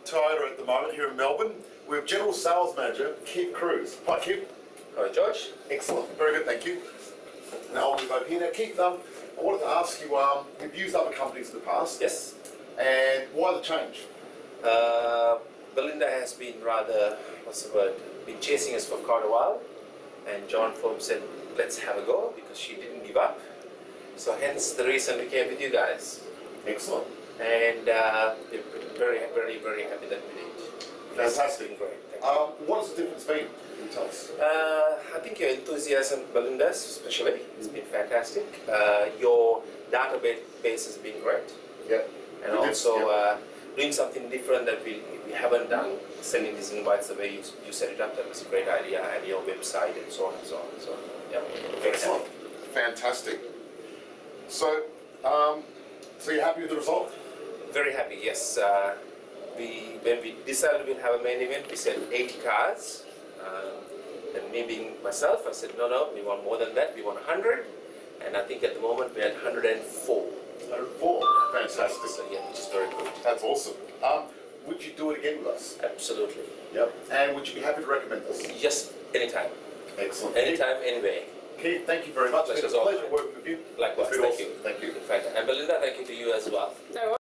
Toyota at the moment here in Melbourne. We have General Sales Manager Keith Cruz. Hi, Keith. Hi, Josh. Excellent. Very good, thank you. Now I'll move over here. Now, Keith, I wanted to ask you, you've used other companies in the past. Yes. And why the change? Belinda has been rather, been chasing us for quite a while. And John Forbes said, let's have a go, because she didn't give up. So hence the reason we came with you guys. Excellent. And we're very, very, very happy that we did. Fantastic. It's been great. What has the difference been? Can you tell us? I think your enthusiasm, Belinda's especially, has been fantastic. Your database has been great. Yeah. And also doing something different that we haven't done, sending these invites the way you set it up, that was a great idea, and your website and so on and so on. So, yeah, excellent. Fantastic. So, so you're happy with the result? Very happy, yes. When we decided we'd have a main event, we said 80 cars. And me being myself, I said, no, we want more than that, we want 100. And I think at the moment we're at 104. 104. Fantastic. So yeah, which is very good. That's awesome. Would you do it again with us? Absolutely. Yep. And would you be happy to recommend us? Yes, anytime. Excellent. Anytime, anyway. Keith, thank you very much. It's been a pleasure working with you. Likewise, It's been thank awesome. you. Thank you. In fact, and Belinda, thank you to you as well. No